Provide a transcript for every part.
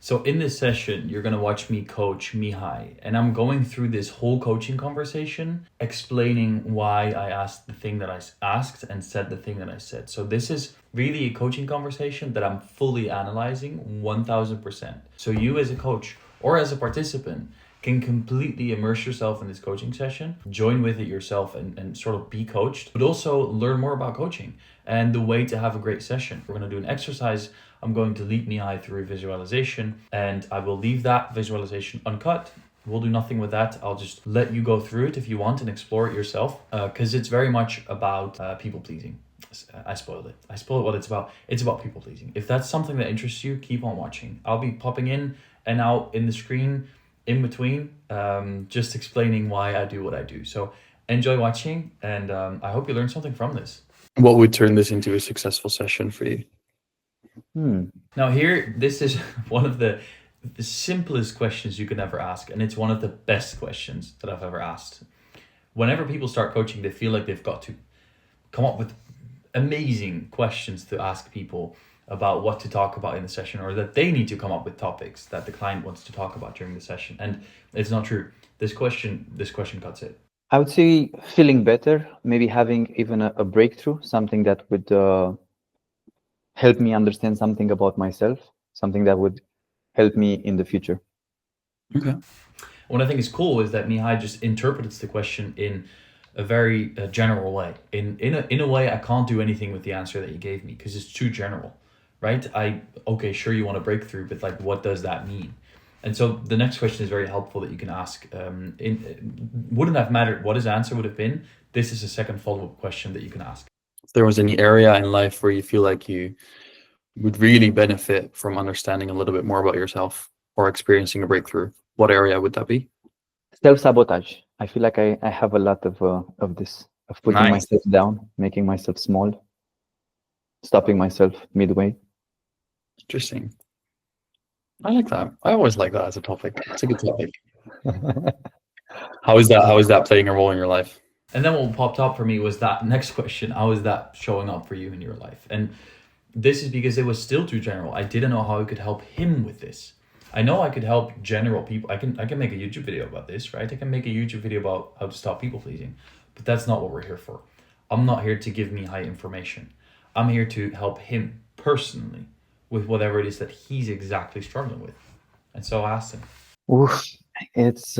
So in this session, you're gonna watch me coach Mihai, and I'm going through this whole coaching conversation, explaining why I asked the thing that I asked and said the thing that I said. So this is really a coaching conversation that I'm fully analyzing 1000%. So you as a coach or as a participant can completely immerse yourself in this coaching session, join with it yourself and sort of be coached, but also learn more about coaching and the way to have a great session. We're gonna do an exercise. I'm going to lead Mihai through a visualization, and I will leave that visualization uncut. We'll do nothing with that. I'll just let you go through it if you want and explore it yourself, because it's very much about people pleasing. I spoiled it. I spoiled what it's about. It's about people pleasing. If that's something that interests you, keep on watching. I'll be popping in and out in the screen in between, just explaining why I do what I do. So enjoy watching, and I hope you learn something from this. What would turn this into a successful session for you? Now here, this is one of the simplest questions you can ever ask, and it's one of the best questions that I've ever asked. Whenever people start coaching, they feel like they've got to come up with amazing questions to ask people about what to talk about in the session, or that they need to come up with topics that the client wants to talk about during the session. And it's not true. This question cuts it. I would say feeling better, maybe having even a breakthrough, something that would help me understand something about myself, something that would help me in the future. Okay. What I think is cool is that Mihai just interprets the question in a very general way. In a way, I can't do anything with the answer that you gave me because it's too general, right? Okay, sure, you want a breakthrough, but like, what does that mean? And so the next question is very helpful that you can ask. Wouldn't have mattered what his answer would have been. This is a second follow-up question that you can ask. If there was any area in life where you feel like you would really benefit from understanding a little bit more about yourself or experiencing a breakthrough, what area would that be? Self-sabotage. I feel like I have a lot of this, of putting Nice. myself down, making myself small, stopping myself midway. Interesting. I like that. I always like that as a topic. It's a good topic. How is that playing a role in your life? And then what popped up for me was that next question: how is that showing up for you in your life? And this is because it was still too general. I didn't know how I could help him with this. I know I could help general people. I can make a YouTube video about this, right? I can make a YouTube video about how to stop people pleasing, but that's not what we're here for. I'm not here to give Mihai information. I'm here to help him personally with whatever it is that he's exactly struggling with. And so I asked him. Oof, it's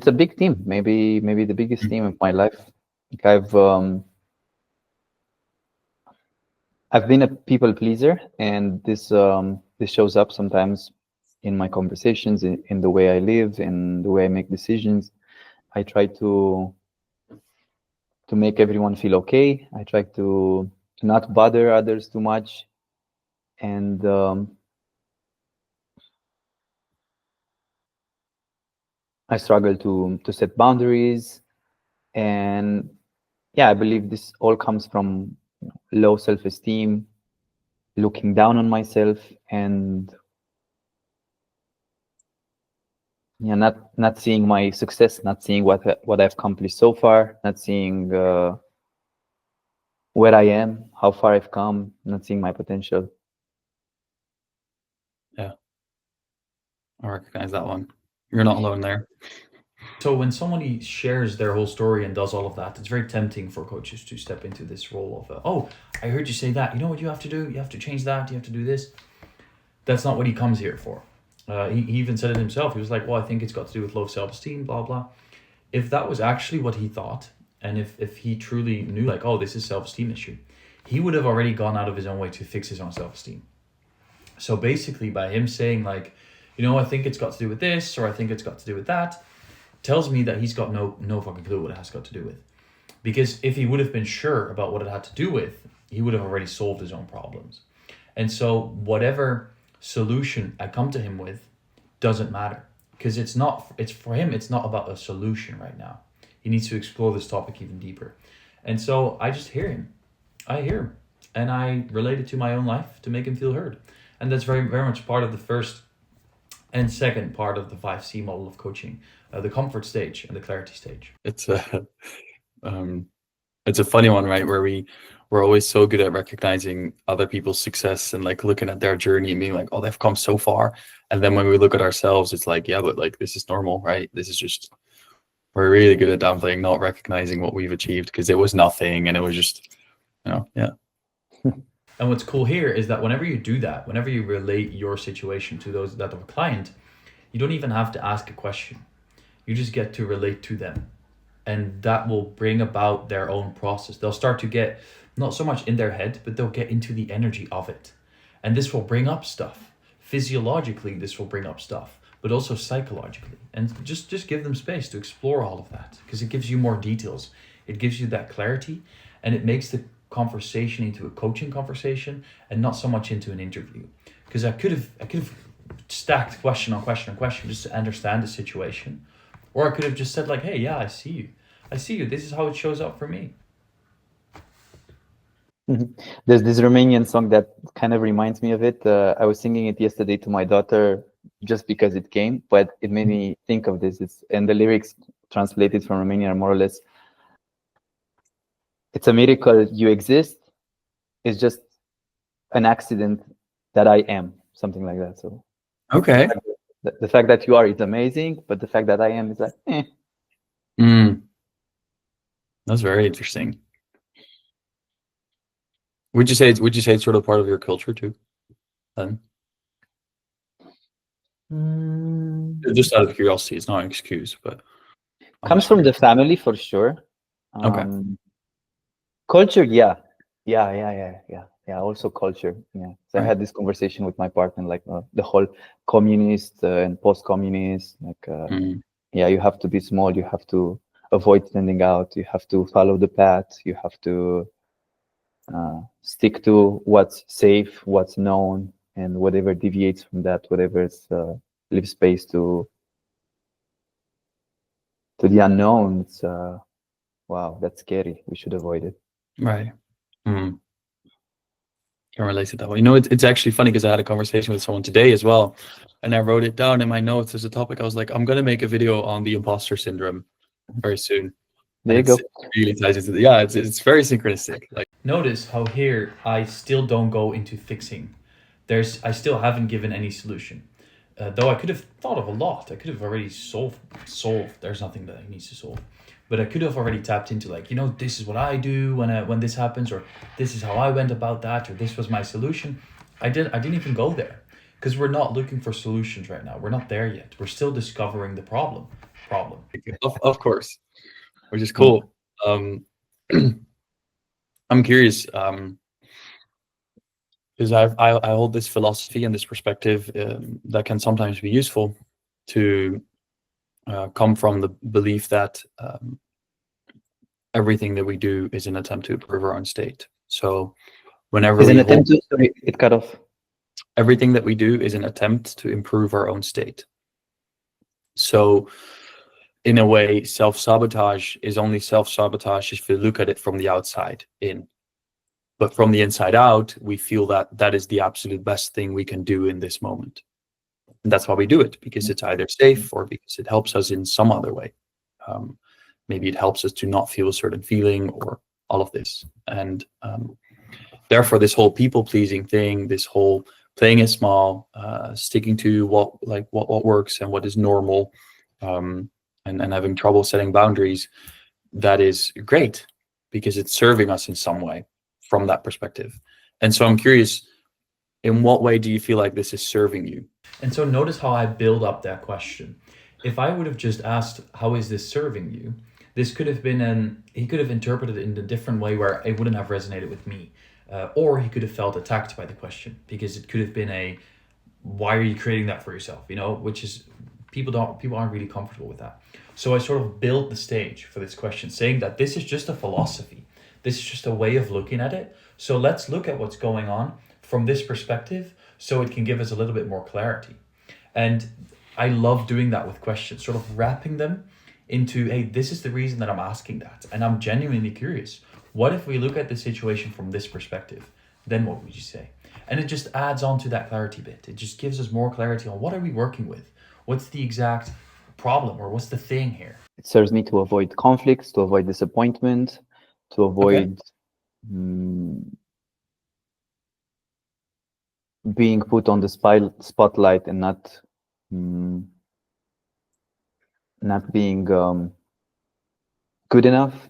a big team. Maybe the biggest team of my life. Like I've been a people pleaser, and this shows up sometimes in my conversations, in the way I live, in the way I make decisions. I try to make everyone feel okay. I try to not bother others too much, and I struggle to set boundaries. And yeah, I believe this all comes from low self-esteem, looking down on myself, and yeah, not seeing my success, not seeing what I've accomplished so far, not seeing where I am, how far I've come, not seeing my potential. Yeah, I recognize that one. You're not alone there. So when somebody shares their whole story and does all of that, it's very tempting for coaches to step into this role of, oh, I heard you say that. You know what you have to do? You have to change that. You have to do this. That's not what he comes here for. He even said it himself. He was like, well, I think it's got to do with low self-esteem, blah, blah. If that was actually what he thought, and if he truly knew like, oh, this is self-esteem issue, he would have already gone out of his own way to fix his own self-esteem. So basically by him saying like, I think it's got to do with this, or I think it's got to do with that, tells me that he's got no fucking clue what it has got to do with. Because if he would have been sure about what it had to do with, he would have already solved his own problems. And so whatever solution I come to him with doesn't matter, because it's for him, it's not about a solution right now. He needs to explore this topic even deeper. And so I just hear him. And I relate it to my own life to make him feel heard. And that's very, very much part of the first and second part of the 5C model of coaching, the comfort stage and the clarity stage. It's It's a funny one, right? Where we're always so good at recognizing other people's success and like looking at their journey and being like, oh, they've come so far. And then when we look at ourselves, it's like, yeah, but like this is normal, right? This is just, we're really good at downplaying, not recognizing what we've achieved because it was nothing and it was just, yeah. And what's cool here is that whenever you do that, whenever you relate your situation to that of a client, you don't even have to ask a question. You just get to relate to them. And that will bring about their own process. They'll start to get not so much in their head, but they'll get into the energy of it. And this will bring up stuff. Physiologically, this will bring up stuff, but also psychologically. And just give them space to explore all of that, because it gives you more details. It gives you that clarity, and it makes the conversation into a coaching conversation and not so much into an interview. Because I could have stacked question on question on question just to understand the situation. Or I could have just said like, hey, yeah, I see you. This is how it shows up for me. There's this Romanian song that kind of reminds me of it. I was singing it yesterday to my daughter just because it came, but it made me think of this. And the lyrics translated from Romanian are more or less, it's a miracle you exist. It's just an accident that I am, something like that. So Okay. the fact that you are is amazing, but the fact that I am is like, That's very interesting. Would you say it's sort of part of your culture too? Then? Just out of curiosity, it's not an excuse, but comes from the family for sure. Okay. Culture, yeah. Also culture, yeah. So Right. I had this conversation with my partner, like the whole communist and post-communist, like yeah, you have to be small, you have to avoid standing out, you have to follow the path, you have to stick to what's safe, what's known, and whatever deviates from that, whatever's leaves space to the unknown. It's wow, that's scary. We should avoid it. Right. Can relate to that one. It's actually funny because I had a conversation with someone today as well, and I wrote it down in my notes as a topic. I was like, I'm going to make a video on the imposter syndrome very soon. There you go. It really ties into it's very synchronistic. Like, notice how here I still don't go into fixing. I still haven't given any solution. Though I could have thought of a lot. I could have already solved. There's nothing that needs to solve. But I could have already tapped into like, this is what I do when this happens, or this is how I went about that, or this was my solution. I didn't even go there, because we're not looking for solutions right now. We're not there yet. We're still discovering the problem. of course, which is cool. I'm curious, because I hold this philosophy and this perspective that can sometimes be useful to come from the belief that everything that we do is an attempt to improve our own state. So whenever it cut off. Everything that we do is an attempt to improve our own state. So in a way, self-sabotage is only self-sabotage if you look at it from the outside in. But from the inside out, we feel that that is the absolute best thing we can do in this moment. And that's why we do it, because it's either safe or because it helps us in some other way. Maybe it helps us to not feel a certain feeling or all of this. And therefore, this whole people-pleasing thing, this whole playing it small, sticking to what works and what is normal, and having trouble setting boundaries, that is great because it's serving us in some way from that perspective. And so I'm curious, in what way do you feel like this is serving you? And so notice how I build up that question. If I would have just asked, how is this serving you? This could have been he could have interpreted it in a different way where it wouldn't have resonated with me. Or he could have felt attacked by the question, because it could have been why are you creating that for yourself? Which is, people aren't really comfortable with that. So I sort of built the stage for this question, saying that this is just a philosophy. This is just a way of looking at it. So let's look at what's going on from this perspective so it can give us a little bit more clarity. And I love doing that with questions, sort of wrapping them into, hey, this is the reason that I'm asking that. And I'm genuinely curious. What if we look at the situation from this perspective? Then what would you say? And it just adds on to that clarity bit. It just gives us more clarity on what are we working with? What's the exact problem, or what's the thing here? It serves me to avoid conflicts, to avoid disappointment, to avoid being put on the spotlight and not being good enough.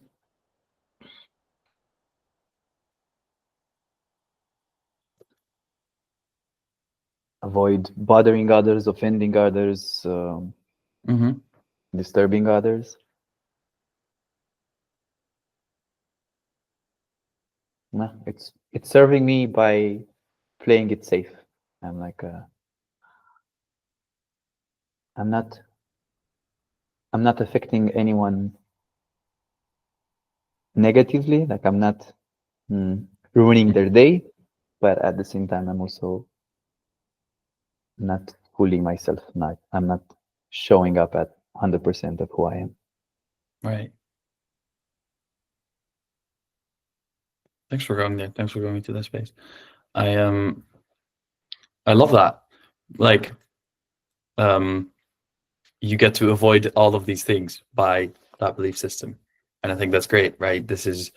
Avoid bothering others, offending others, disturbing others. No, it's serving me by playing it safe. I'm like I'm not affecting anyone negatively. Like I'm not ruining their day, but at the same time I'm also not fooling myself. I'm not showing up at 100% of who I am. Right. Thanks for going there. Thanks for going into that space. I love that. Like, you get to avoid all of these things by that belief system, and I think that's great. Right? This is,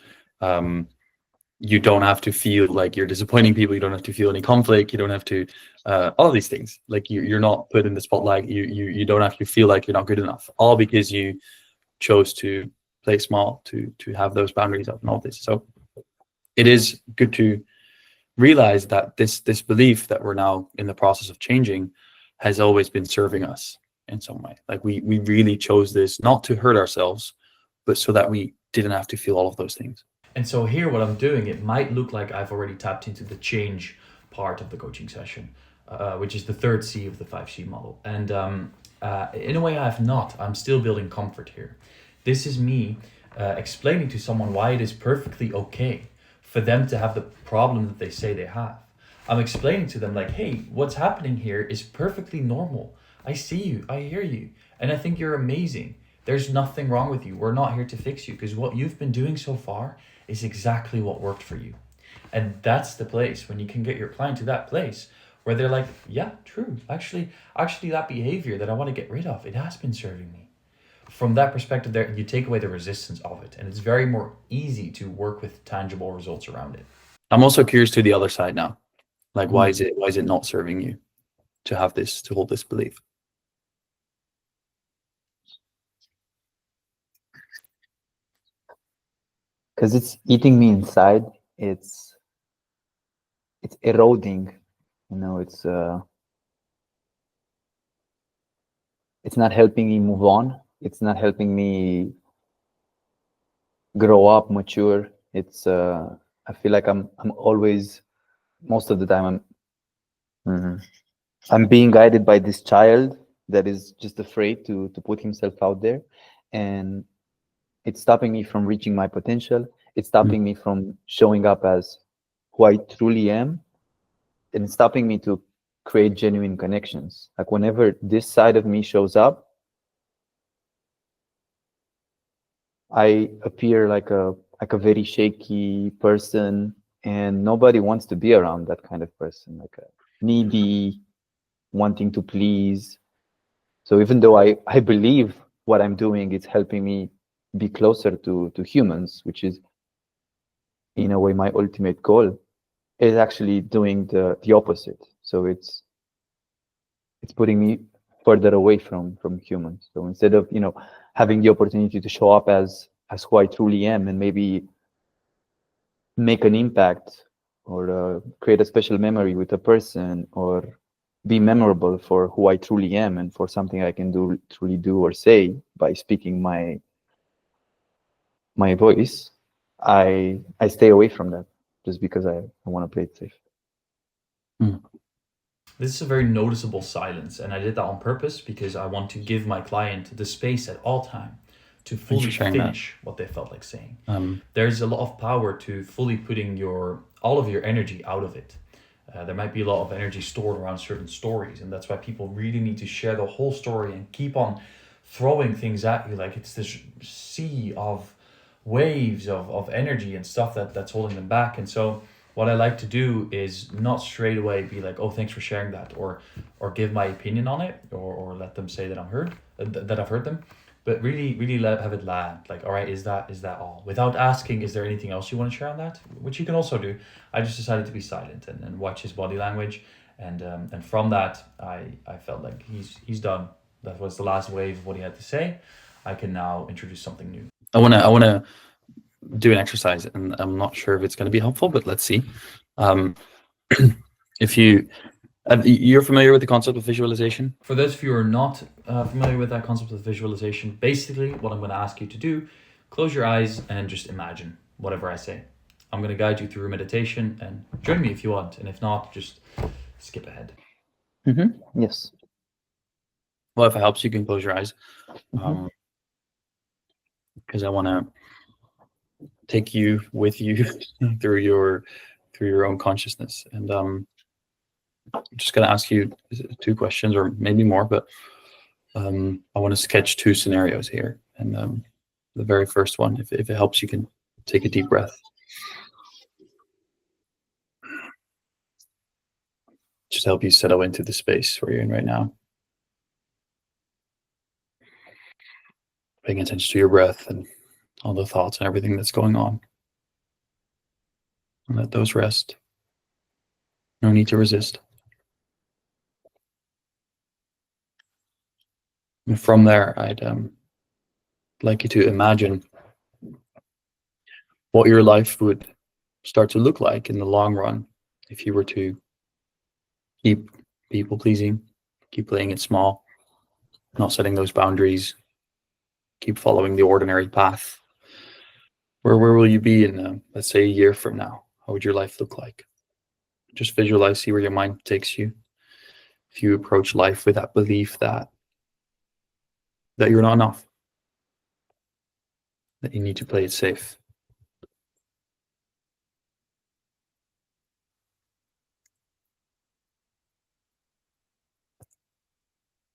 you don't have to feel like you're disappointing people. You don't have to feel any conflict. You don't have to all of these things. Like you're not put in the spotlight. You don't have to feel like you're not good enough. All because you chose to play small, to have those boundaries up and all this. So it is good to realize that this belief that we're now in the process of changing has always been serving us in some way. Like we really chose this not to hurt ourselves, but so that we didn't have to feel all of those things. And so here, what I'm doing, it might look like I've already tapped into the change part of the coaching session, which is the third C of the 5C model. And in a way, I have not. I'm still building comfort here. This is me explaining to someone why it is perfectly okay for them to have the problem that they say they have. I'm explaining to them like, hey, what's happening here is perfectly normal. I see you, I hear you, and I think you're amazing. There's nothing wrong with you. We're not here to fix you, because what you've been doing so far is exactly what worked for you. And that's the place when you can get your client to that place where they're like, yeah, true. Actually that behavior that I want to get rid of, it has been serving me. From that perspective there, you take away the resistance of it, and it's very more easy to work with tangible results around it. I'm also curious to the other side now. Like, why is it not serving you to have this, to hold this belief? Because it's eating me inside. It's eroding, it's not helping me move on. It's not helping me grow up, mature. It's I feel like I'm always, most of the time I'm being guided by this child that is just afraid to put himself out there, and it's stopping me from reaching my potential. It's stopping me from showing up as who I truly am, and it's stopping me to create genuine connections. Like whenever this side of me shows up, I appear like a very shaky person, and nobody wants to be around that kind of person, like a needy, wanting to please. So even though I believe what I'm doing is helping me be closer to humans, which is in a way my ultimate goal, is actually doing the opposite. So it's putting me further away from humans. So instead of having the opportunity to show up as who I truly am, and maybe make an impact, or create a special memory with a person, or be memorable for who I truly am and for something I can truly do or say by speaking my voice, I stay away from that just because I want to play it safe. This is a very noticeable silence, and I did that on purpose because I want to give my client the space at all time to fully finish what they felt like saying. There's a lot of power to fully putting all of your energy out of it. There might be a lot of energy stored around certain stories, and that's why people really need to share the whole story and keep on throwing things at you like it's this sea of waves of energy and stuff that's holding them back. And so what I like to do is not straight away be like, oh, thanks for sharing that, or give my opinion on it, or let them say that I've heard them, but really have it land. Like, all right, is that all? Without asking, is there anything else you want to share on that? Which you can also do. I just decided to be silent and watch his body language, and from that, I felt like he's done. That was the last wave of what he had to say. I can now introduce something new. I wanna do an exercise, and I'm not sure if it's going to be helpful, but let's see. If you're familiar with the concept of visualization? For those of you who are not familiar with that concept of visualization, basically what I'm going to ask you to do, close your eyes and just imagine whatever I say. I'm going to guide you through a meditation, and join me if you want, and if not, just skip ahead. Yes. Well, if it helps, you can close your eyes, because I want to take you with you through your own consciousness. And I'm just going to ask you 2 questions, or maybe more, but I want to sketch 2 scenarios here. And the very first one, if it helps, you can take a deep breath. Just help you settle into the space where you're in right now. Paying attention to your breath and all the thoughts and everything that's going on. And let those rest. No need to resist. And from there, I'd like you to imagine what your life would start to look like in the long run if you were to keep people pleasing, keep playing it small, not setting those boundaries, keep following the ordinary path. Where will you be in, let's say, a year from now? How would your life look like? Just visualize, see where your mind takes you. If you approach life with that belief that you're not enough, that you need to play it safe.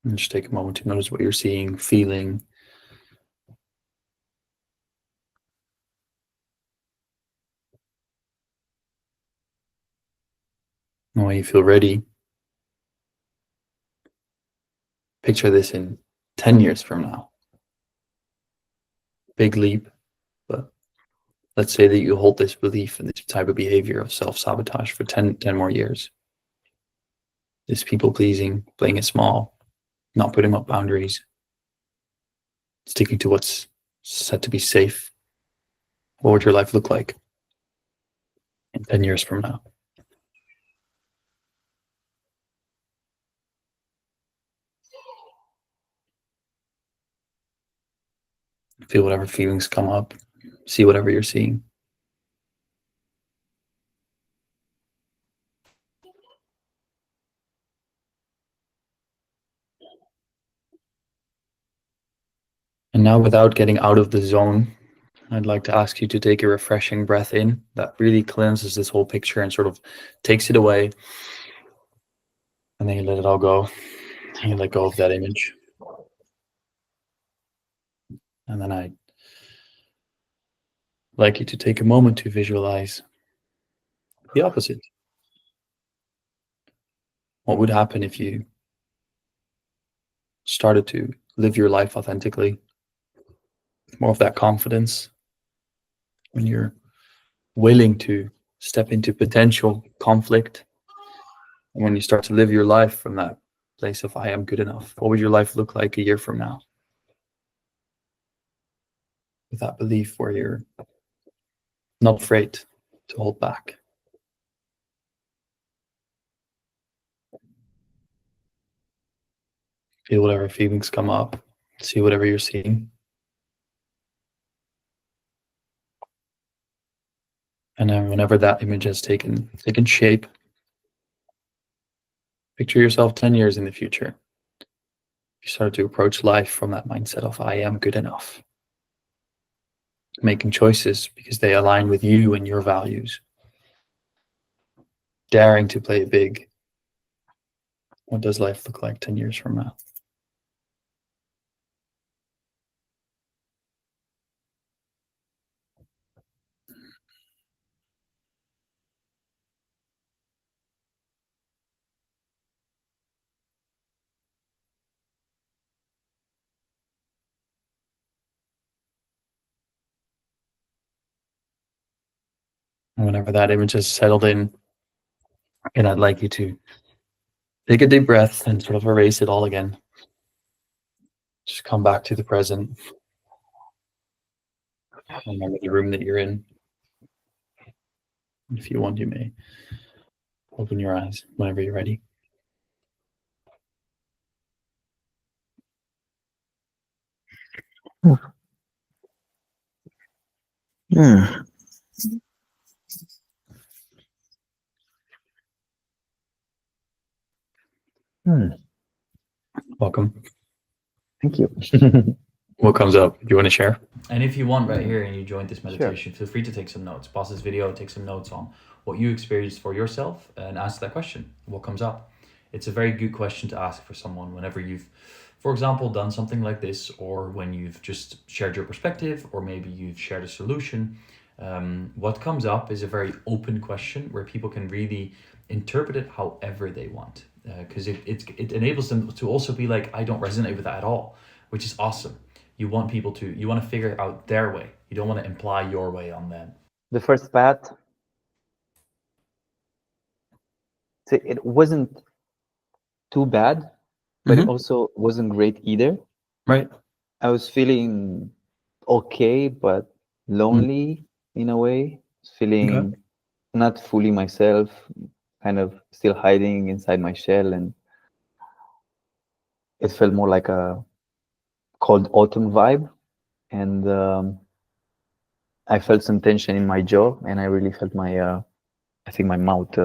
And just take a moment to notice what you're seeing, feeling. And when you feel ready, picture this in 10 years from now. Big leap, but let's say that you hold this belief and this type of behavior of self-sabotage for 10 more years. This people-pleasing, playing it small, not putting up boundaries, sticking to what's said to be safe. What would your life look like in 10 years from now? Feel whatever feelings come up. See whatever you're seeing. And now, without getting out of the zone, I'd like to ask you to take a refreshing breath in that really cleanses this whole picture and sort of takes it away. And then you let it all go. And you let go of that image. And then I'd like you to take a moment to visualize the opposite. What would happen if you started to live your life authentically? More of that confidence, when you're willing to step into potential conflict, and when you start to live your life from that place of I am good enough. What would your life look like a year from now? With that belief where you're not afraid to hold back. Feel whatever feelings come up. See whatever you're seeing. And then whenever that image has taken shape, picture yourself 10 years in the future. You start to approach life from that mindset of I am good enough. Making choices because they align with you and your values. Daring to play big. What does life look like 10 years from now? And whenever that image has settled in, and I'd like you to take a deep breath and sort of erase it all again. Just come back to the present. Remember the room that you're in. If you want, you may open your eyes whenever you're ready. Hmm. Hmm. Welcome. Thank you. What comes up? Do you want to share? And if you want right here and you joined this Sure. meditation, feel free to take some notes. Pause this video, take some notes on what you experienced for yourself and ask that question. What comes up? It's a very good question to ask for someone whenever you've, for example, done something like this, or when you've just shared your perspective, or maybe you've shared a solution. What comes up is a very open question where people can really interpret it however they want. Because it enables them to also be like, I don't resonate with that at all, which is awesome. You want people to, you want to figure out their way. You don't want to imply your way on them. The first path, it wasn't too bad, but it also wasn't great either. Right. I was feeling okay, but lonely in a way, feeling not fully myself, kind of still hiding inside my shell, and it felt more like a cold autumn vibe. And I felt some tension in my jaw, and I really felt my, I think my mouth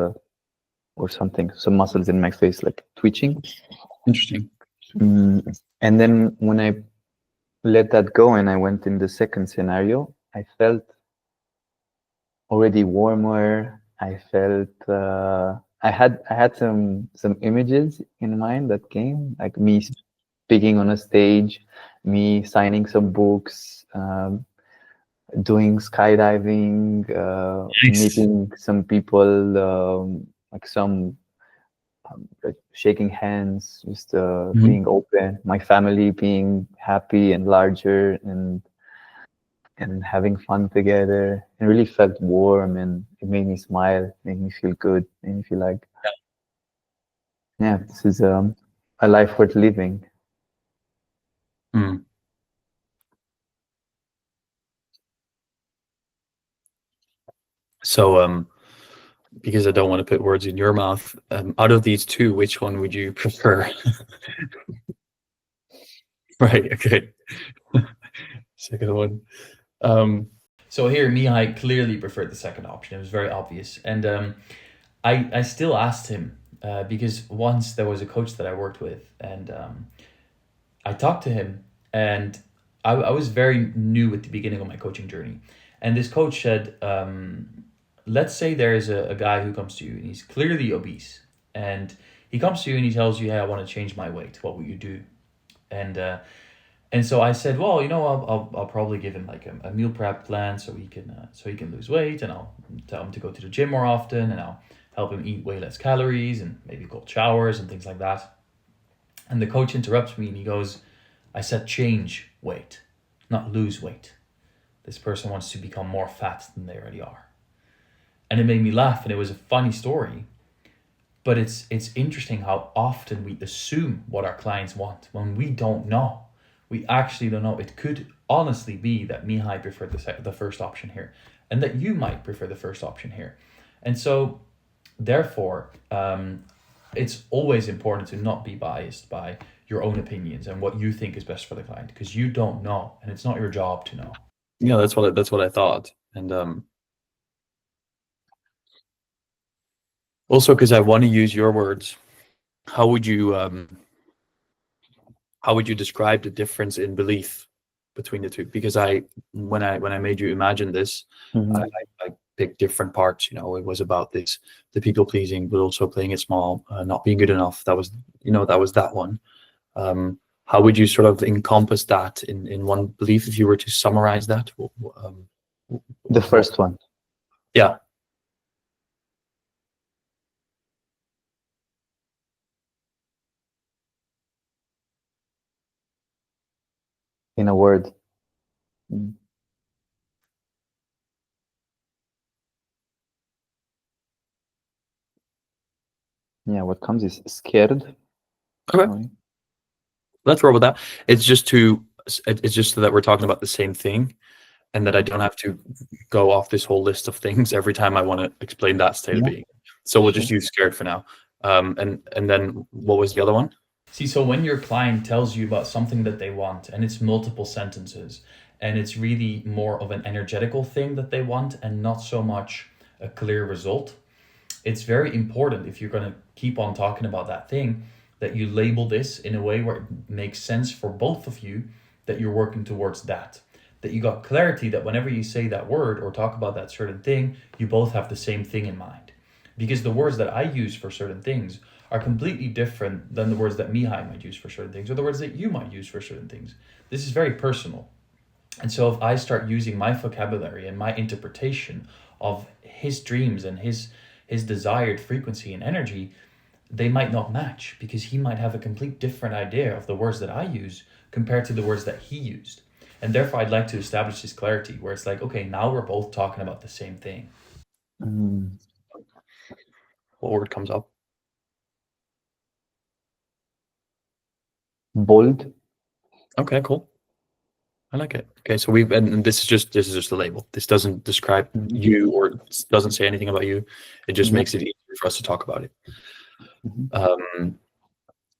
or something, some muscles in my face like twitching. Interesting. And then when I let that go and I went in the second scenario, I felt already warmer. I felt I had some images in mind that came, like me speaking on a stage, me signing some books, doing skydiving, Nice. meeting some people, like some like shaking hands, just being open. My family being happy and larger and having fun together. It really felt warm and it made me smile, made me feel good, made me feel like, yeah, this is a life worth living. So, because I don't want to put words in your mouth, out of these two, which one would you prefer? Right. Okay. Second one. So here, Mihai clearly preferred the second option. It was very obvious. And I still asked him because once there was a coach that I worked with, and I talked to him, and I was very new at the beginning of my coaching journey. And this coach said, let's say there's a guy who comes to you and he's clearly obese. And he comes to you and he tells you, hey, I want to change my weight. What will you do? And so I said, well, I'll probably give him like a meal prep plan so he can lose weight, and I'll tell him to go to the gym more often, and I'll help him eat way less calories and maybe cold showers and things like that. And the coach interrupts me and he goes, I said change weight, not lose weight. This person wants to become more fat than they already are. And it made me laugh, and it was a funny story. But it's interesting how often we assume what our clients want when we don't know. We actually don't know. It could honestly be that Mihai preferred the first option here, and that you might prefer the first option here. And so, therefore, it's always important to not be biased by your own opinions and what you think is best for the client, because you don't know, and it's not your job to know. Yeah, that's what I thought. And also, because I want to use your words, how would you describe the difference in belief between the two? Because when I made you imagine this, I picked different parts. It was about the people pleasing, but also playing it small, not being good enough. That was that one. How would you sort of encompass that in one belief if you were to summarize that? The first one. Yeah. In a word. Yeah, what comes is scared. Okay. Let's roll with that. It's just so that we're talking about the same thing, and that I don't have to go off this whole list of things every time I want to explain that state of being. So we'll just use scared for now. And then what was the other one? See, so when your client tells you about something that they want and it's multiple sentences and it's really more of an energetical thing that they want and not so much a clear result, it's very important, if you're going to keep on talking about that thing, that you label this in a way where it makes sense for both of you, that you're working towards that you got clarity, that whenever you say that word or talk about that certain thing, you both have the same thing in mind. Because the words that I use for certain things are completely different than the words that Mihai might use for certain things, or the words that you might use for certain things. This is very personal. And so if I start using my vocabulary and my interpretation of his dreams and his desired frequency and energy, they might not match, because he might have a complete different idea of the words that I use compared to the words that he used. And therefore, I'd like to establish this clarity where it's like, okay, now we're both talking about the same thing. What word comes up? Bold. Okay, cool. I like it. Okay, so and this is just a label. This doesn't describe you or doesn't say anything about you. It just makes it easier for us to talk about it.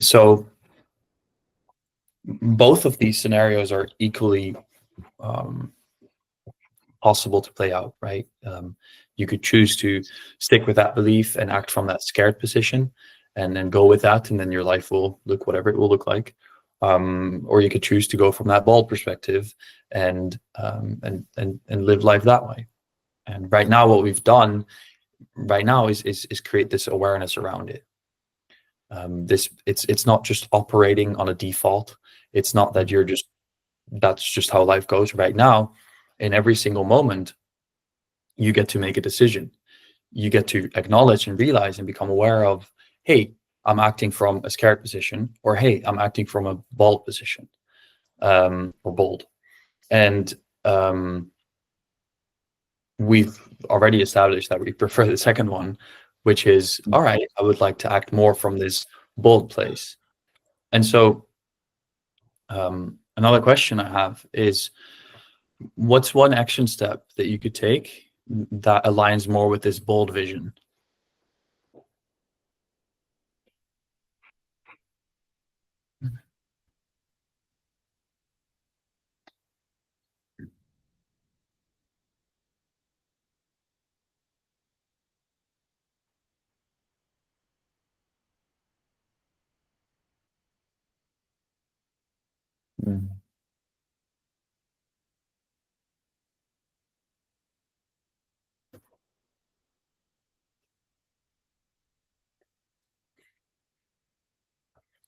So both of these scenarios are equally possible to play out, right? You could choose to stick with that belief and act from that scared position and then go with that, and then your life will look whatever it will look like. Or you could choose to go from that bold perspective and live life that way. And right now, what we've done right now is create this awareness around it. It's not just operating on a default. It's not that that's just how life goes right now. In every single moment, you get to make a decision. You get to acknowledge and realize and become aware of, hey, I'm acting from a scared position, or hey, I'm acting from a bold position, or bold. And we've already established that we prefer the second one, which is, all right, I would like to act more from this bold place. And so another question I have is, what's one action step that you could take that aligns more with this bold vision?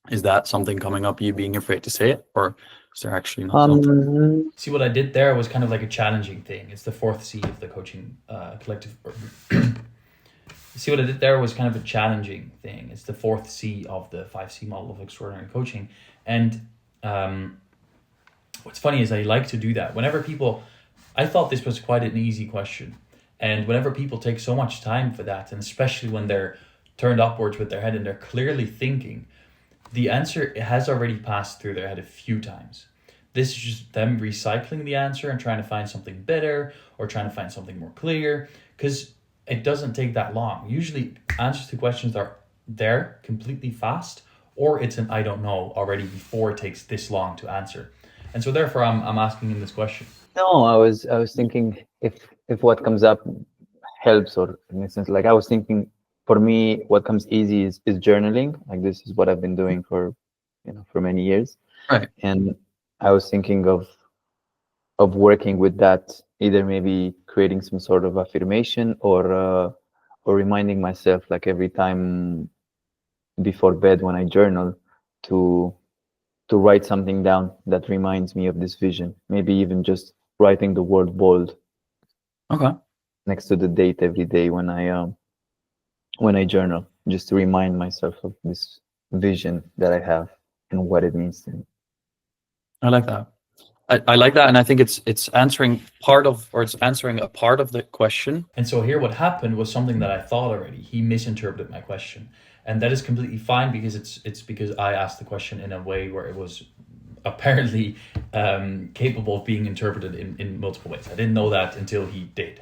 Is that something coming up, you being afraid to say it, or is there actually not something? See, what I did there was kind of like a challenging thing. It's the 4th C of the coaching collective. See, what I did there was kind of a challenging thing. It's the 4th C of the 5C model of extraordinary coaching. And what's funny is I like to do that. Whenever people, I thought this was quite an easy question. And whenever people take so much time for that, and especially when they're turned upwards with their head and they're clearly thinking, the answer has already passed through their head a few times. This is just them recycling the answer and trying to find something better or trying to find something more clear, because it doesn't take that long. Usually answers to questions are there completely fast, or it's an I don't know already before it takes this long to answer. And so therefore I'm asking him this question. No, I was thinking if what comes up helps, or in a sense, like I was thinking, for me, what comes easy is journaling. Like this is what I've been doing for many years. Right. And I was thinking of working with that, either maybe creating some sort of affirmation or reminding myself, like every time before bed when I journal, to write something down that reminds me of this vision. Maybe even just writing the word bold next to the date every day when I journal, just to remind myself of this vision that I have and what it means to me. I like that. I like that, and I think it's answering a part of the question. And so here what happened was something that I thought already. He misinterpreted my question. and that is completely fine because it's because I asked the question in a way where it was apparently capable of being interpreted in multiple ways. I didn't know that until he did.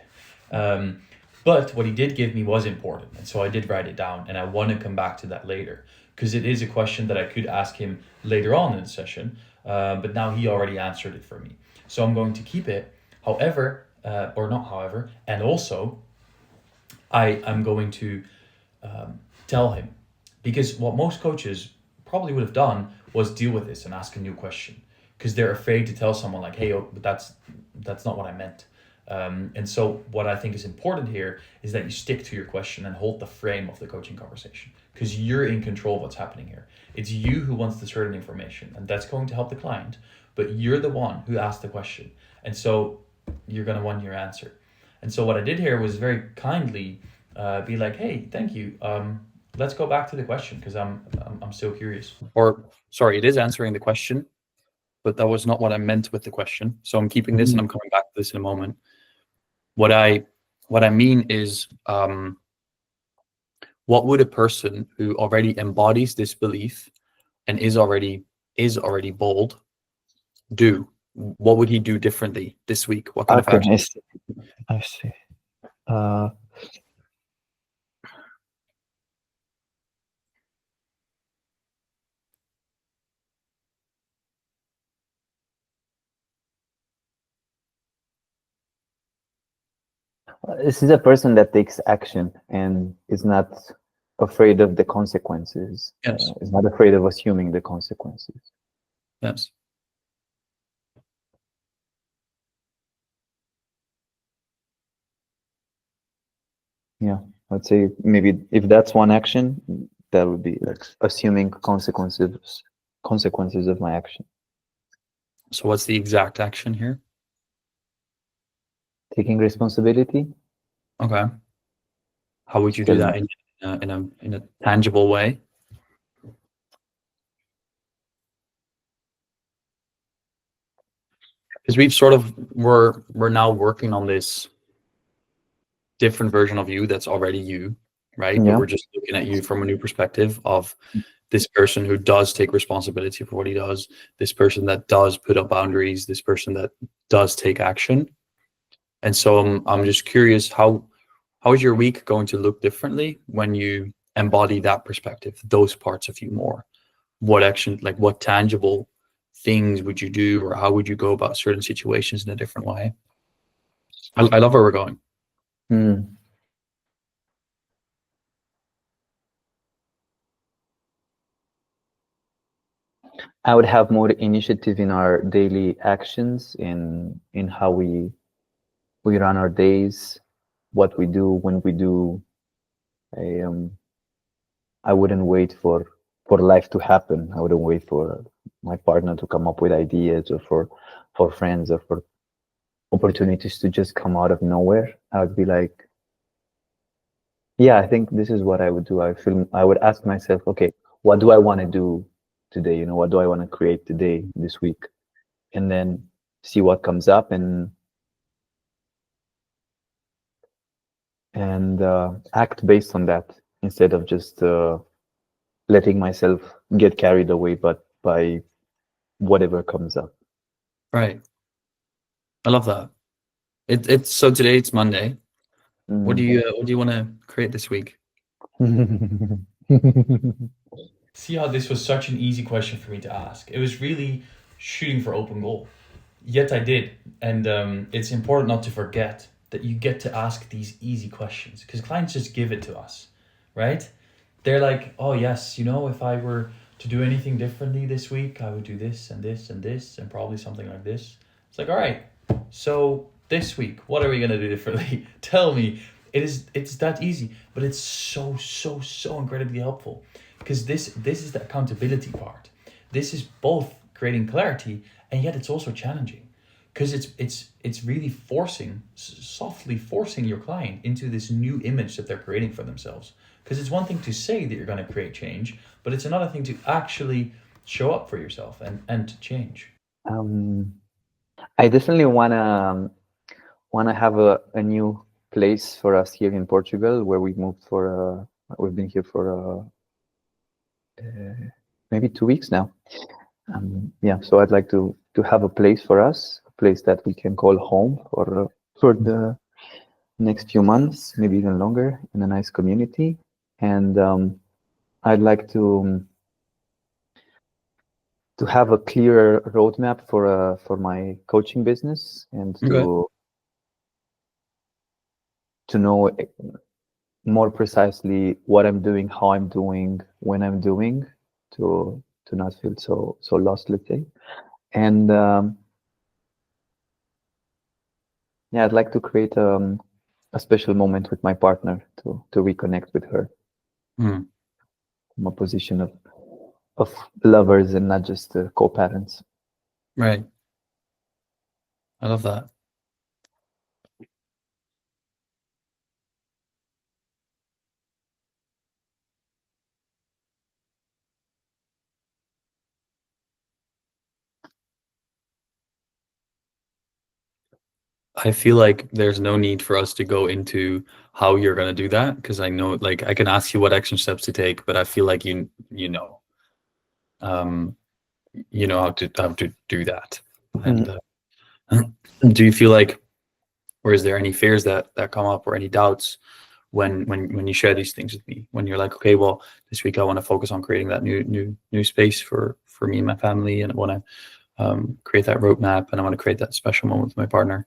But what he did give me was important, and so I did write it down, and I want to come back to that later because it is a question that I could ask him later on in the session, but now he already answered it for me. So I'm going to keep it. However, or not however, and also I'm going to tell him, because what most coaches probably would have done was deal with this and ask a new question because they're afraid to tell someone like, hey, oh, but that's not what I meant. And so what I think is important here is that you stick to your question and hold the frame of the coaching conversation because you're in control of what's happening here. It's you who wants the certain information, and that's going to help the client, but you're the one who asked the question. And so you're going to want your answer. And so what I did here was very kindly be like, hey, thank you. Let's go back to the question because I'm still curious. Or sorry, it is answering the question, but that was not what I meant with the question. So I'm keeping this and I'm coming back to this in a moment. What I mean is, what would a person who already embodies this belief and is already bold do? What would he do differently this week? What kind of action? I see. This is a person that takes action and is not afraid of the consequences. Yes. Is not afraid of assuming the consequences. Yes. Yeah, I'd say maybe if that's one action, that would be like assuming consequences of my action. So what's the exact action here? Taking responsibility. Okay. How would you do that in a tangible way? Because we're now working on this different version of you that's already you, right? Yeah. But we're just looking at you from a new perspective of this person who does take responsibility for what he does, this person that does put up boundaries, this person that does take action. And so I'm just curious, how is your week going to look differently when you embody that perspective, those parts of you more? What action, like what tangible things would you do, or how would you go about certain situations in a different way? I love where we're going. I would have more initiative in our daily actions, in how we run our days, what we do, when we do. I wouldn't wait for life to happen. I wouldn't wait for my partner to come up with ideas, or for friends, or for opportunities to just come out of nowhere. I would be like, yeah, I think this is what I would do. I would ask myself, okay, what do I want to do today? You know, what do I want to create today, this week? And then see what comes up and act based on that, instead of just letting myself get carried away by whatever comes up. Right. I love that. It's so today it's Monday. What do you want to create this week? See how this was such an easy question for me to ask. It was really shooting for open goal. Yet I did. And it's important not to forget that you get to ask these easy questions because clients just give it to us, right? They're like, oh yes, you know, if I were to do anything differently this week, I would do this and this and this and probably something like this. It's like, all right, so this week, what are we going to do differently? Tell me. It's that easy, but it's so incredibly helpful because this is the accountability part. This is both creating clarity and yet it's also challenging because it's really softly forcing your client into this new image that they're creating for themselves. Because it's one thing to say that you're going to create change, but it's another thing to actually show up for yourself and to change. I definitely wanna have a new place for us here in Portugal, where we've moved we've been here for maybe 2 weeks now. Yeah, so I'd like to have a place for us, a place that we can call home for the next few months, maybe even longer, in a nice community. And I'd like to have a clearer roadmap for my coaching business, and to know more precisely what I'm doing, how I'm doing, when I'm doing, to not feel so lost, let's say. And yeah, I'd like to create a special moment with my partner to reconnect with her from a position of lovers and not just co-parents. Right. I love that. I feel like there's no need for us to go into how you're going to do that, because I know, like, I can ask you what action steps to take, but I feel like you know how to do that. And do you feel like, or is there any fears that come up, or any doubts when you share these things with me, when you're like, okay, well, this week I want to focus on creating that new space for me and my family, and I want to create that roadmap, and I want to create that special moment with my partner?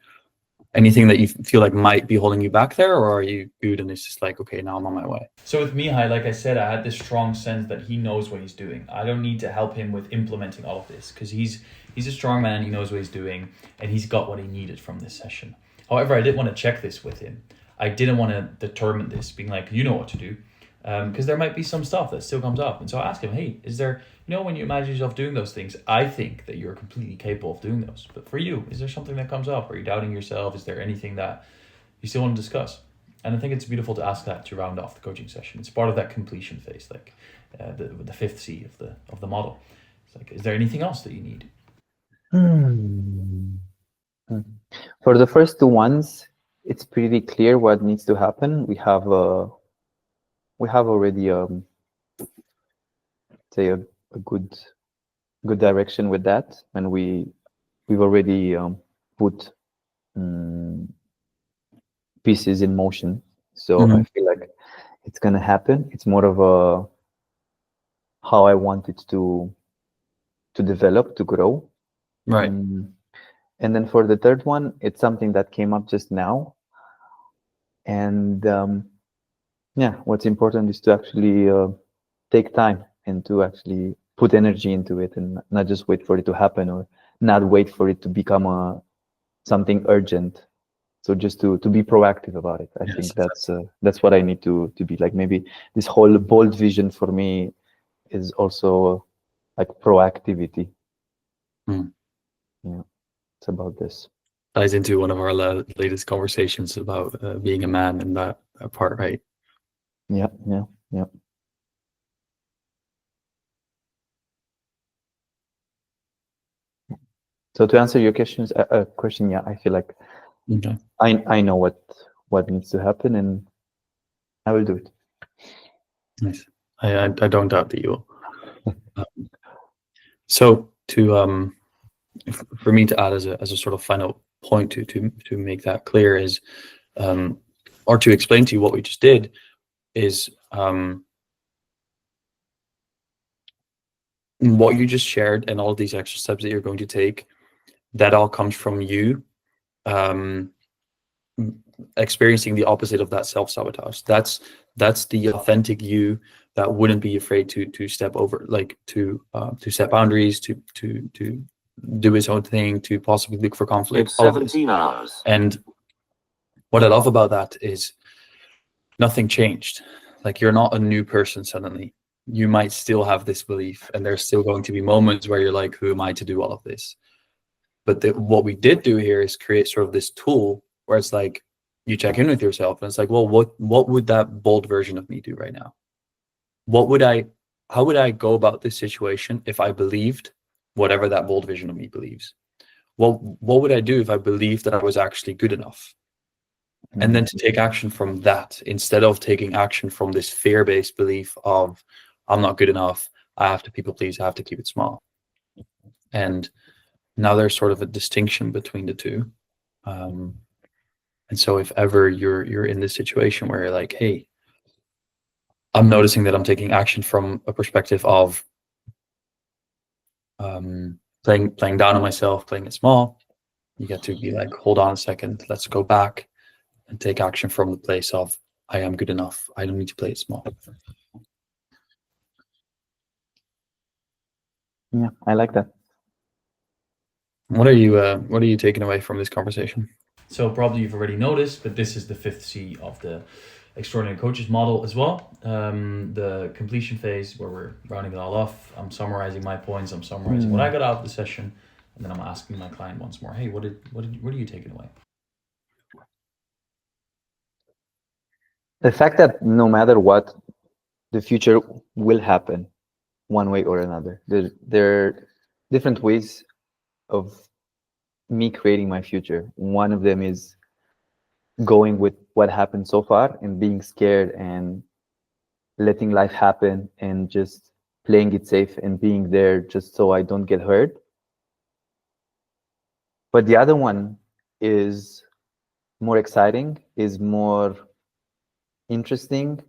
Anything that you feel like might be holding you back there, or are you good and it's just like, okay, now I'm on my way? So with Mihai, like I said, I had this strong sense that he knows what he's doing. I don't need to help him with implementing all of this, because he's a strong man, he knows what he's doing, and he's got what he needed from this session. However, I didn't want to check this with him. I didn't want to determine this, being like, you know what to do, because there might be some stuff that still comes up. And so I asked him, hey, is there, when you imagine yourself doing those things, I think that you're completely capable of doing those. But for you, is there something that comes up? Are you doubting yourself? Is there anything that you still want to discuss? And I think it's beautiful to ask that to round off the coaching session. It's part of that completion phase, like the fifth C of the model. It's like, is there anything else that you need? For the first two ones, it's pretty clear what needs to happen. We have already say a good direction with that, and we've already put pieces in motion. So I feel like it's gonna happen. It's more of a how I want it to develop, to grow. Right. And then for the third one, it's something that came up just now. And yeah, what's important is to actually take time and to actually put energy into it, and not just wait for it to happen, or not wait for it to become something urgent. So just to be proactive about it. I think that's what I need to be like. Maybe this whole bold vision for me is also like proactivity. Yeah, it's about this. Ties into one of our latest conversations about being a man, and that part, right? Yeah. So to answer your question, yeah, I feel like I know what needs to happen, and I will do it. Nice. I don't doubt that you will. So to for me to add as a sort of final point to make that clear is, or to explain to you what we just did is, what you just shared and all of these extra steps that you're going to take, that all comes from you experiencing the opposite of that self-sabotage. That's the authentic you that wouldn't be afraid to step over, like to set boundaries, to do his own thing, to possibly look for conflict. It's 17 hours. And what I love about that is nothing changed. Like, you're not a new person suddenly. You might still have this belief, and there's still going to be moments where you're like, who am I to do all of this? But what we did do here is create sort of this tool where it's like, you check in with yourself, and it's like, well, what would that bold version of me do right now? How would I go about this situation if I believed whatever that bold vision of me believes? What would I do if I believed that I was actually good enough? And then to take action from that, instead of taking action from this fear-based belief of, I'm not good enough, I have to people please, I have to keep it small. And now there's sort of a distinction between the two. And so if ever you're in this situation where you're like, hey, I'm noticing that I'm taking action from a perspective of playing down on myself, playing it small, you get to be like, hold on a second, let's go back and take action from the place of I am good enough. I don't need to play it small. Yeah, I like that. What are you taking away from this conversation? So probably you've already noticed, but this is the 5th C of the extraordinary coaches model as well. The completion phase, where we're rounding it all off. I'm summarizing my points. I'm summarizing what I got out of the session, and then I'm asking my client once more, hey, what are you taking away? The fact that no matter what, the future will happen one way or another. There are different ways of me creating my future. One of them is going with what happened so far and being scared and letting life happen and just playing it safe and being there just so I don't get hurt. But the other one is more exciting, is more interesting.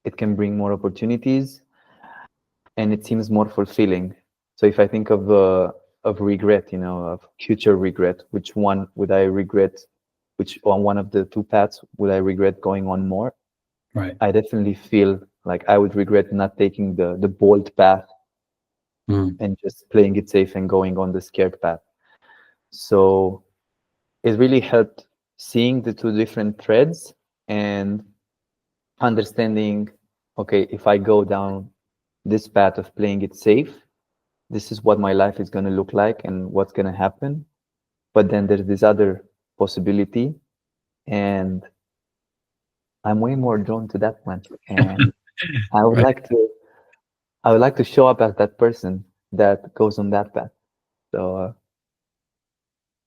It can bring more opportunities, and it seems more fulfilling. So if I think of regret, of future regret, which one would I regret? Which on one of the two paths would I regret going on more? Right. I definitely feel like I would regret not taking the bold path and just playing it safe and going on the scared path. So it really helped seeing the two different threads and understanding, okay, if I go down this path of playing it safe, this is what my life is going to look like and what's going to happen. But then there's this other possibility, and I'm way more drawn to that one. And I would like to show up as that person that goes on that path. So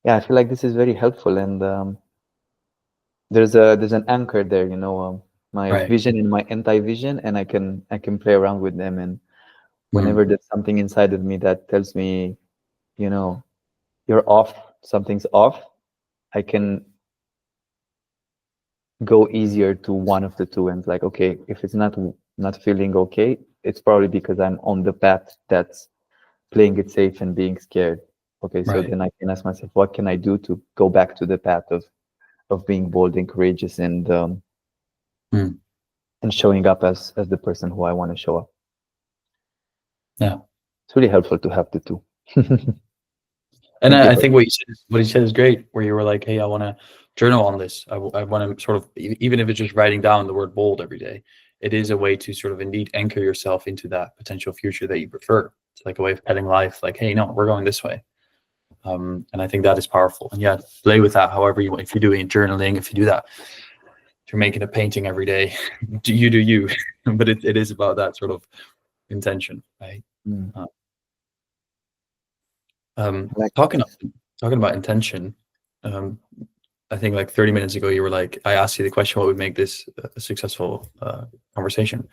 yeah, I feel like this is very helpful, and there's an anchor there, my Right. vision and my anti-vision, and I can play around with them. And whenever there's something inside of me that tells me, you're off, something's off, I can go easier to one of the two, and it's like, okay, if it's not feeling okay, it's probably because I'm on the path that's playing it safe and being scared. Okay, so then I can ask myself, what can I do to go back to the path of being bold and courageous and showing up as the person who I want to show up. Yeah, it's really helpful to have the two. And I think what you said is great, where you were like, hey, I want to journal on this. I want to sort of, even if it's just writing down the word bold every day, it is a way to sort of indeed anchor yourself into that potential future that you prefer. It's like a way of telling life, like, hey, no, we're going this way. And I think that is powerful. And yeah, play with that however you want. If you're doing journaling, if you do that, if you're making a painting every day, do you. But it is about that sort of intention, right? Talking about intention, I think like 30 minutes ago, you were like, I asked you the question, what would make this a successful conversation?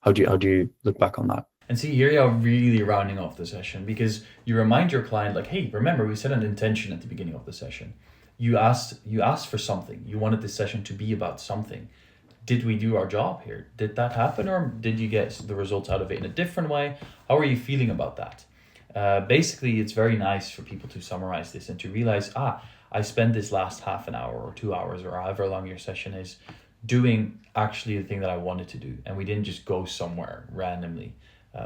How do you look back on that? And see, here you're really rounding off the session, because you remind your client, like, hey, remember, we set an intention at the beginning of the session. You asked for something. You wanted this session to be about something. Did we do our job here? Did that happen, or did you get the results out of it in a different way? How are you feeling about that? Basically, it's very nice for people to summarize this and to realize, I spent this last half an hour or 2 hours or however long your session is doing actually the thing that I wanted to do. And we didn't just go somewhere randomly,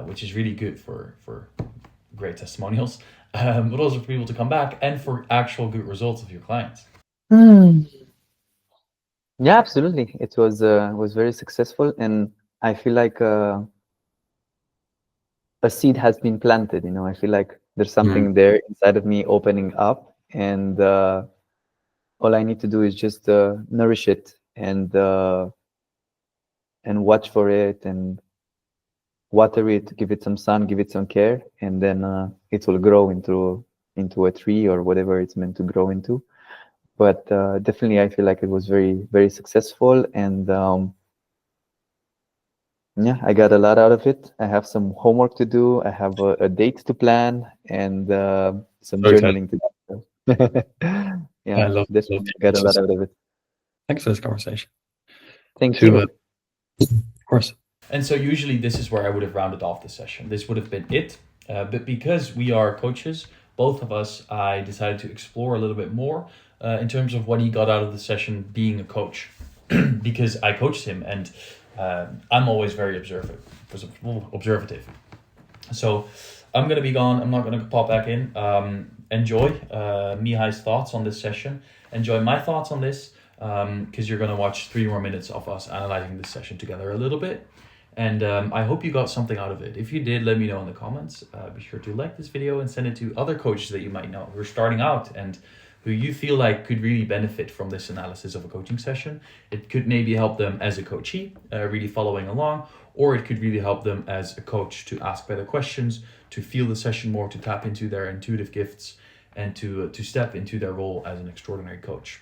which is really good for great testimonials, but also for people to come back and for actual good results of your clients. Yeah, absolutely. It was very successful, and I feel like a seed has been planted. I feel like there's something there inside of me opening up, and all I need to do is just nourish it and watch for it and water it, give it some sun, give it some care, and then it will grow into a tree or whatever it's meant to grow into. But definitely, I feel like it was very, very successful, and Yeah, I got a lot out of it. I have some homework to do. I have a date to plan and some So excited. journaling to do. I Yeah, love definitely got a lot out of it. Thanks for this conversation. Thank you. Of course. And so usually this is where I would have rounded off the session. This would have been it. But because we are coaches, both of us, I decided to explore a little bit more in terms of what he got out of the session being a coach. Because I coached him, and I'm always very observative. So I'm going to be gone. I'm not going to pop back in. Enjoy Mihai's thoughts on this session. Enjoy my thoughts on this, because you're going to watch 3 more minutes of us analyzing this session together a little bit. And I hope you got something out of it. If you did, let me know in the comments. Be sure to like this video and send it to other coaches that you might know who are starting out and who you feel like could really benefit from this analysis of a coaching session. It could maybe help them as a coachee, really following along, or it could really help them as a coach to ask better questions, to feel the session more, to tap into their intuitive gifts, and to step into their role as an extraordinary coach.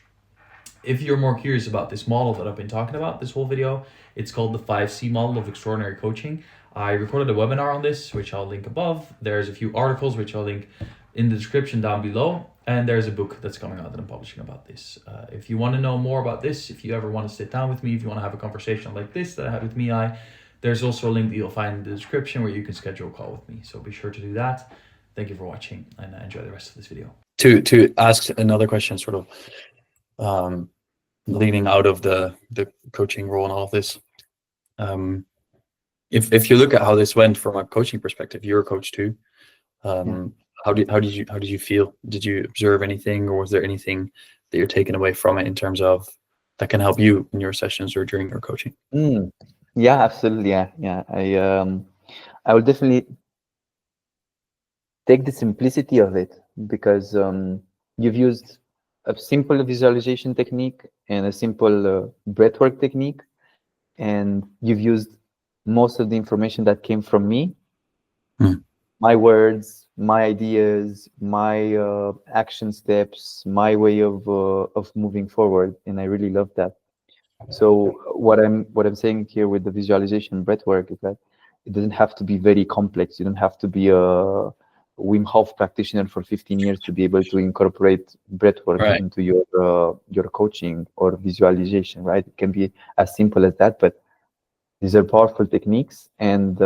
If you're more curious about this model that I've been talking about this whole video, it's called the 5C model of extraordinary coaching. I recorded a webinar on this, which I'll link above. There's a few articles, which I'll link in the description down below. And there's a book that's coming out that I'm publishing about this. If you want to know more about this, if you ever want to sit down with me, if you want to have a conversation like this that I had with Mihai, there's also a link that you'll find in the description where you can schedule a call with me. So be sure to do that. Thank you for watching, and enjoy the rest of this video. To ask another question, sort of leaning out of the coaching role and all of this. If you look at how this went from a coaching perspective, you're a coach too. How did you feel? Did you observe anything, or was there anything that you're taking away from it in terms of that can help you in your sessions or during your coaching? Yeah, absolutely. Yeah. I will definitely take the simplicity of it, because you've used a simple visualization technique and a simple breathwork technique, and you've used most of the information that came from me, my words, my ideas, my action steps, my way of moving forward, and I really love that. So what I'm saying here with the visualization breathwork is that it doesn't have to be very complex. You don't have to be a Wim Hof practitioner for 15 years to be able to incorporate breathwork into your coaching or visualization, right? It can be as simple as that, but these are powerful techniques, and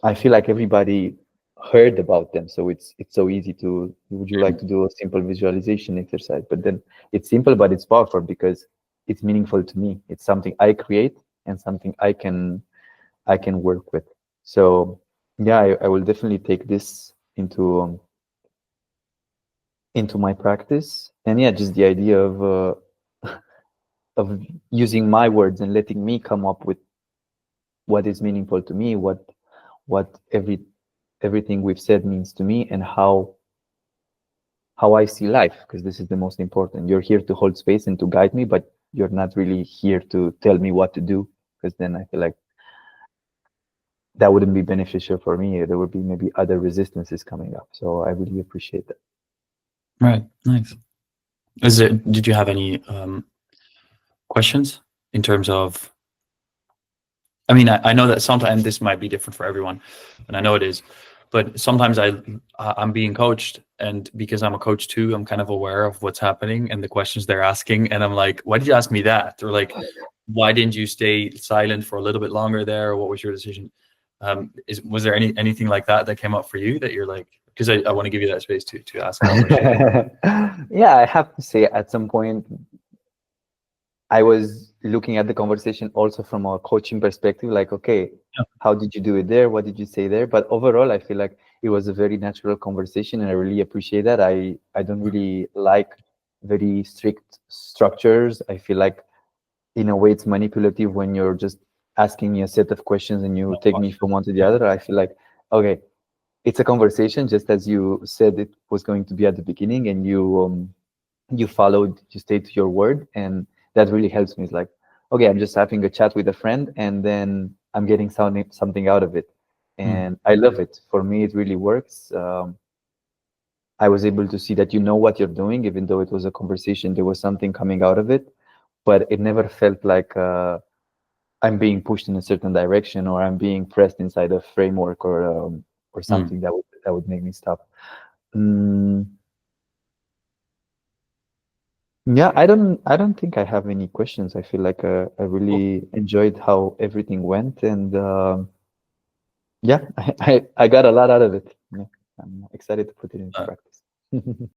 I feel like everybody heard about them, so it's so easy to. Would you like to do a simple visualization exercise? But then it's simple, but it's powerful because it's meaningful to me. It's something I create and something I can work with. So yeah, I will definitely take this into my practice. And yeah, just the idea of of using my words and letting me come up with what is meaningful to me, what everything we've said means to me, and how I see life, because this is the most important. You're here to hold space and to guide me, but you're not really here to tell me what to do, because then I feel like that wouldn't be beneficial for me. There would be maybe other resistances coming up. So I really appreciate that. Right. Nice. Did you have any questions in terms of, I mean, I know that sometimes this might be different for everyone, and I know it is, but sometimes I'm being coached, and because I'm a coach too, I'm kind of aware of what's happening and the questions they're asking, and I'm like, why did you ask me that? Or like, why didn't you stay silent for a little bit longer there? Or what was your decision? Was there anything like that came up for you that you're like, because I want to give you that space to ask that question. Yeah, I have to say at some point I was looking at the conversation also from a coaching perspective, like, okay, how did you do it there? What did you say there? But overall, I feel like it was a very natural conversation, and I really appreciate that. I don't really like very strict structures. I feel like in a way it's manipulative when you're just asking me a set of questions and you take me from one to the other. I feel like, okay, it's a conversation, just as you said it was going to be at the beginning, and you followed, you stayed to your word, and that really helps me. It's like, okay, I'm just having a chat with a friend, and then I'm getting something out of it, and I love it. For me, it really works. I was able to see that you know what you're doing, even though it was a conversation, there was something coming out of it, but it never felt like I'm being pushed in a certain direction, or I'm being pressed inside a framework, or something that would make me stop. Yeah, I don't think I have any questions. I feel like I really enjoyed how everything went, and yeah, I got a lot out of it. Yeah, I'm excited to put it into practice.